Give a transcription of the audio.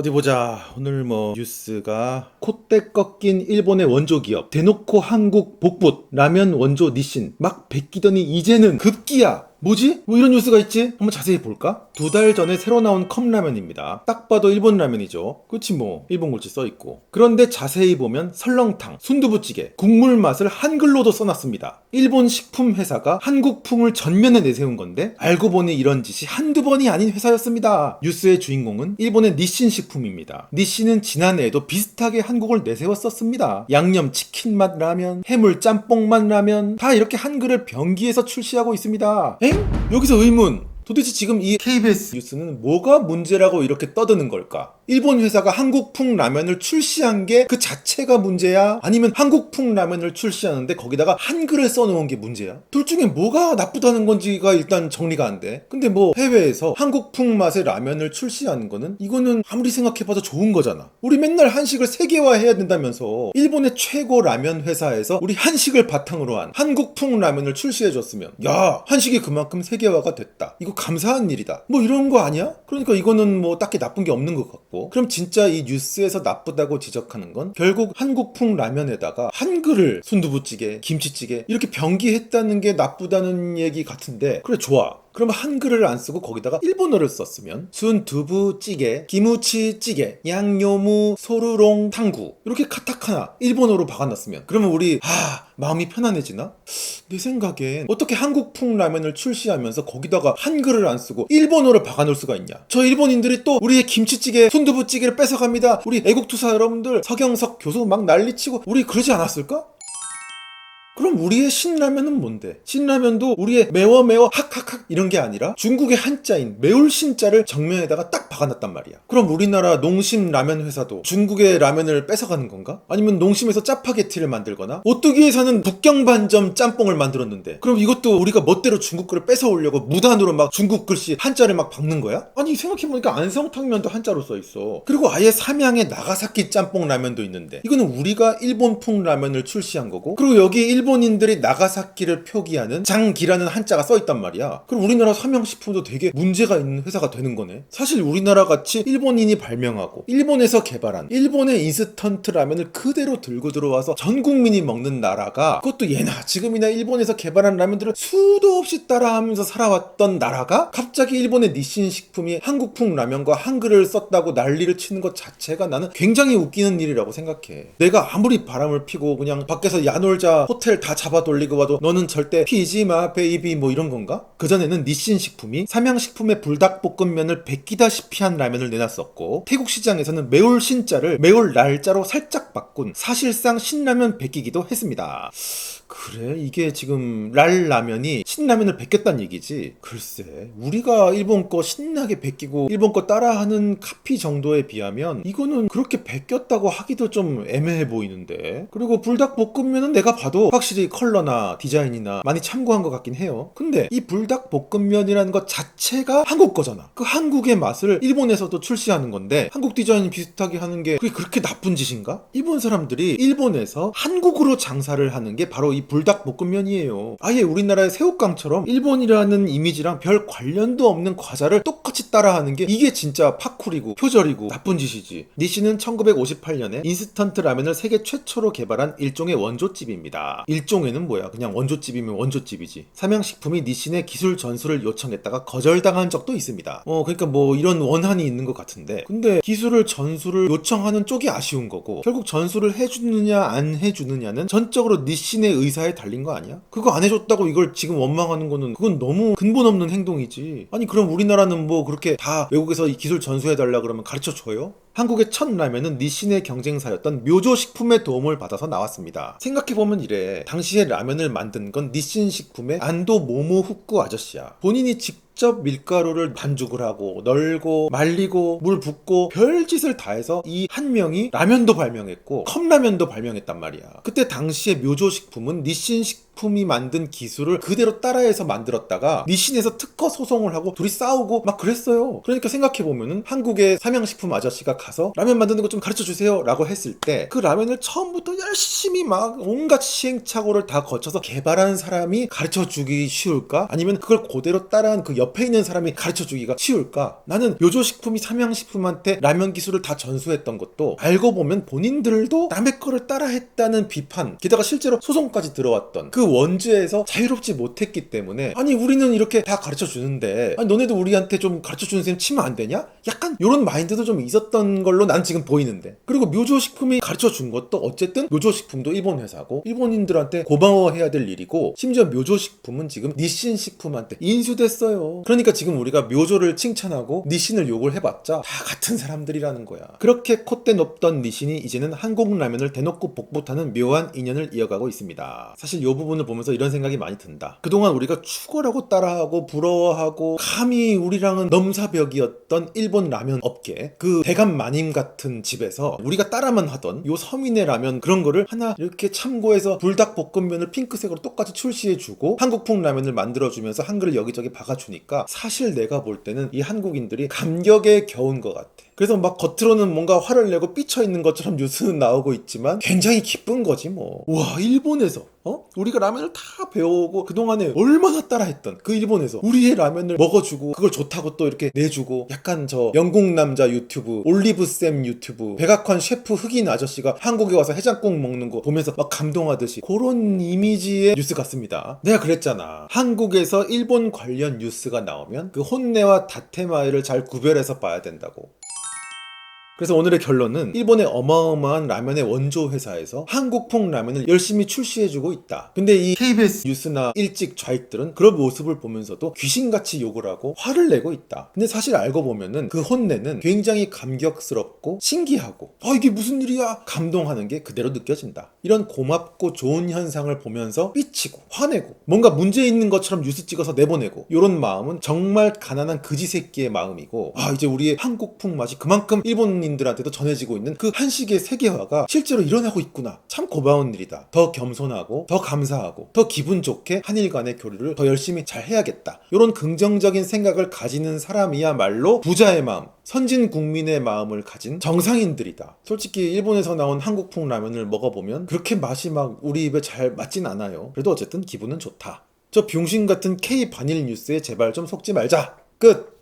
어디 보자. 오늘 뉴스가 콧대 꺾인 일본의 원조 기업 대놓고 한국 복붙 라면 원조 니신 막 베끼더니 이제는 급기야. 뭐지? 뭐 이런 뉴스가 있지? 한번 자세히 볼까? 2달 전에 새로 나온 컵라면입니다. 딱 봐도 일본 라면이죠. 그치 일본 글씨 써있고. 그런데 자세히 보면 설렁탕, 순두부찌개, 국물 맛을 한글로도 써놨습니다. 일본 식품 회사가 한국풍을 전면에 내세운 건데 알고 보니 이런 짓이 한두 번이 아닌 회사였습니다. 뉴스의 주인공은 일본의 니신 식품입니다. 니신은 지난해에도 비슷하게 한국을 내세웠었습니다. 양념 치킨 맛 라면, 해물 짬뽕 맛 라면 다 이렇게 한글을 병기해서 출시하고 있습니다. 여기서 의문. 도대체 지금 이 KBS 뉴스는 뭐가 문제라고 이렇게 떠드는 걸까? 일본 회사가 한국풍 라면을 출시한 게 그 자체가 문제야? 아니면 한국풍 라면을 출시하는데 거기다가 한글을 써놓은 게 문제야? 둘 중에 뭐가 나쁘다는 건지가 일단 정리가 안 돼. 근데 해외에서 한국풍 맛의 라면을 출시하는 거는 이거는 아무리 생각해봐도 좋은 거잖아. 우리 맨날 한식을 세계화해야 된다면서 일본의 최고 라면 회사에서 우리 한식을 바탕으로 한 한국풍 라면을 출시해줬으면 야, 한식이 그만큼 세계화가 됐다. 이거 감사한 일이다. 이런 거 아니야? 그러니까 이거는 딱히 나쁜 게 없는 것 같고. 그럼 진짜 이 뉴스에서 나쁘다고 지적하는 건 결국 한국풍 라면에다가 한글을 순두부찌개, 김치찌개 이렇게 병기했다는 게 나쁘다는 얘기 같은데, 그래 좋아. 그러면 한글을 안 쓰고 거기다가 일본어를 썼으면 순두부찌개, 기무치찌개, 양요무 소르롱 탕구 이렇게 카타카나 일본어로 박아놨으면 그러면 우리 마음이 편안해지나? 내 생각엔 어떻게 한국풍 라면을 출시하면서 거기다가 한글을 안 쓰고 일본어를 박아놓을 수가 있냐? 저 일본인들이 또 우리의 김치찌개, 순두부찌개를 뺏어갑니다. 우리 애국투사 여러분들 서경석 교수 막 난리치고 우리 그러지 않았을까? 그럼 우리의 신라면은 뭔데? 신라면도 우리의 매워 학학학 이런 게 아니라 중국의 한자인 매울 신자를 정면에다가 딱 박아놨단 말이야. 그럼 우리나라 농심 라면 회사도 중국의 라면을 뺏어가는 건가? 아니면 농심에서 짜파게티를 만들거나 오뚜기에서는 북경반점 짬뽕을 만들었는데 그럼 이것도 우리가 멋대로 중국 거를 뺏어오려고 무단으로 막 중국 글씨 한자를 막 박는 거야? 아니 생각해보니까 안성탕면도 한자로 써있어. 그리고 아예 삼양의 나가사키 짬뽕 라면도 있는데 이거는 우리가 일본풍 라면을 출시한 거고, 그리고 여기 일본인들이 나가사키를 표기하는 장기라는 한자가 써있단 말이야. 그럼 우리나라 삼양식품도 되게 문제가 있는 회사가 되는 거네. 사실 우리나라 같이 일본인이 발명하고 일본에서 개발한 일본의 인스턴트 라면을 그대로 들고 들어와서 전 국민이 먹는 나라가, 그것도 예나 지금이나 일본에서 개발한 라면들을 수도 없이 따라하면서 살아왔던 나라가 갑자기 일본의 니신 식품이 한국풍 라면과 한글을 썼다고 난리를 치는 것 자체가 나는 굉장히 웃기는 일이라고 생각해. 내가 아무리 바람을 피고 그냥 밖에서 야놀자 호텔 다 잡아 돌리고 와도 너는 절대 피지마 베이비 이런 건가? 그전에는 니신 식품이 삼양식품의 불닭볶음면을 베끼다시피 한 라면을 내놨었고, 태국 시장에서는 매울 신자를 매울 날자로 살짝 바꾼 사실상 신라면 베끼기도 했습니다. 그래? 이게 지금 랄라면이 신라면을 베꼈단 얘기지? 글쎄, 우리가 일본 거 신나게 베끼고 일본 거 따라하는 카피 정도에 비하면 이거는 그렇게 베꼈다고 하기도 좀 애매해 보이는데. 그리고 불닭볶음면은 내가 봐도 확실히 컬러나 디자인이나 많이 참고한 것 같긴 해요. 근데 이 불닭볶음면이라는 것 자체가 한국 거잖아. 그 한국의 맛을 일본에서도 출시하는 건데 한국 디자인 비슷하게 하는 게 그게 그렇게 나쁜 짓인가? 일본 사람들이 일본에서 한국으로 장사를 하는 게 바로 이 불닭볶음면이에요. 아예 우리나라의 새우깡처럼 일본이라는 이미지랑 별 관련도 없는 과자를 똑같이 따라하는 게 이게 진짜 파쿠리고 표절이고 나쁜 짓이지. 니신은 1958년에 인스턴트 라면을 세계 최초로 개발한 일종의 원조집입니다. 일종에는 뭐야? 그냥 원조집이면 원조집이지. 삼양식품이 니신의 기술 전수를 요청했다가 거절당한 적도 있습니다. 그러니까 이런 원한이 있는 것 같은데, 근데 기술을 전수를 요청하는 쪽이 아쉬운 거고 결국 전수를 해주느냐 안 해주느냐는 전적으로 니신의 의사에 달린 거 아니야? 그거 안 해줬다고 이걸 지금 원망하는 거는 그건 너무 근본 없는 행동이지. 아니 그럼 우리나라는 그렇게 다 외국에서 이 기술 전수해달라 그러면 가르쳐줘요? 한국의 첫 라면은 니신의 경쟁사였던 묘조식품의 도움을 받아서 나왔습니다. 생각해보면 이래. 당시에 라면을 만든 건 니신 식품의 안도 모모후쿠 아저씨야. 본인이 직접 밀가루를 반죽을 하고 널고 말리고 물 붓고 별짓을 다 해서 이 한 명이 라면도 발명했고 컵라면도 발명했단 말이야. 그때 당시에 묘조식품은 니신 식품 묘조식품이 만든 기술을 그대로 따라해서 만들었다가 니신에서 특허 소송을 하고 둘이 싸우고 막 그랬어요. 그러니까 생각해보면은 한국의 삼양식품 아저씨가 가서 라면 만드는 거 좀 가르쳐 주세요 라고 했을 때 그 라면을 처음부터 열심히 막 온갖 시행착오를 다 거쳐서 개발한 사람이 가르쳐 주기 쉬울까? 아니면 그걸 그대로 따라한 그 옆에 있는 사람이 가르쳐 주기가 쉬울까? 나는 묘조식품이 삼양식품한테 라면 기술을 다 전수했던 것도 알고 보면 본인들도 남의 거를 따라했다는 비판, 게다가 실제로 소송까지 들어왔던 그 원죄에서 자유롭지 못했기 때문에 아니 우리는 이렇게 다 가르쳐 주는데 아니 너네도 우리한테 좀 가르쳐 주는 셈 치면 안 되냐? 약간 이런 마인드도 좀 있었던 걸로 난 지금 보이는데, 그리고 묘조식품이 가르쳐 준 것도 어쨌든 묘조식품도 일본 회사고 일본인들한테 고마워해야 될 일이고, 심지어 묘조식품은 지금 니신 식품한테 인수됐어요. 그러니까 지금 우리가 묘조를 칭찬하고 니신을 욕을 해봤자 다 같은 사람들이라는 거야. 그렇게 콧대 높던 니신이 이제는 한국 라면을 대놓고 복붙하는 묘한 인연을 이어가고 있습니다. 사실 이 부분을 보면서 이런 생각이 많이 든다. 그동안 우리가 추월하고 따라하고 부러워하고 감히 우리랑은 넘사벽이었던 일본 라면 업계, 그 대감 마님 같은 집에서 우리가 따라만 하던 요 서민의 라면 그런 거를 하나 이렇게 참고해서 불닭볶음면을 핑크색으로 똑같이 출시해주고 한국풍 라면을 만들어주면서 한글을 여기저기 박아주니까 사실 내가 볼 때는 이 한국인들이 감격에 겨운 것 같아. 그래서 막 겉으로는 뭔가 화를 내고 삐쳐있는 것처럼 뉴스는 나오고 있지만 굉장히 기쁜 거지 뭐. 와, 일본에서 우리가 라면을 다 배워오고 그동안에 얼마나 따라했던 그 일본에서 우리의 라면을 먹어주고 그걸 좋다고 또 이렇게 내주고, 약간 저 영국 남자 유튜브 올리브쌤 유튜브 백악관 셰프 흑인 아저씨가 한국에 와서 해장국 먹는 거 보면서 막 감동하듯이 그런 이미지의 뉴스 같습니다. 내가 그랬잖아, 한국에서 일본 관련 뉴스가 나오면 그 혼내와 다테마이를 잘 구별해서 봐야 된다고. 그래서 오늘의 결론은 일본의 어마어마한 라면의 원조 회사에서 한국풍 라면을 열심히 출시해주고 있다. 근데 이 KBS 뉴스나 일찍 좌익들은 그런 모습을 보면서도 귀신같이 욕을 하고 화를 내고 있다. 근데 사실 알고 보면은 그 혼내는 굉장히 감격스럽고 신기하고 이게 무슨 일이야? 감동하는 게 그대로 느껴진다. 이런 고맙고 좋은 현상을 보면서 삐치고 화내고 뭔가 문제 있는 것처럼 뉴스 찍어서 내보내고, 이런 마음은 정말 가난한 그지 새끼의 마음이고, 이제 우리의 한국풍 맛이 그만큼 일본인들한테도 전해지고 있는 그 한식의 세계화가 실제로 일어나고 있구나. 참 고마운 일이다. 더 겸손하고 더 감사하고 더 기분 좋게 한일 간의 교류를 더 열심히 잘 해야겠다. 이런 긍정적인 생각을 가지는 사람이야말로 부자의 마음, 선진 국민의 마음을 가진 정상인들이다. 솔직히 일본에서 나온 한국풍 라면을 먹어보면 그렇게 맛이 막 우리 입에 잘 맞진 않아요. 그래도 어쨌든 기분은 좋다. 저 병신 같은 K 반일 뉴스에 제발 좀 속지 말자. 끝!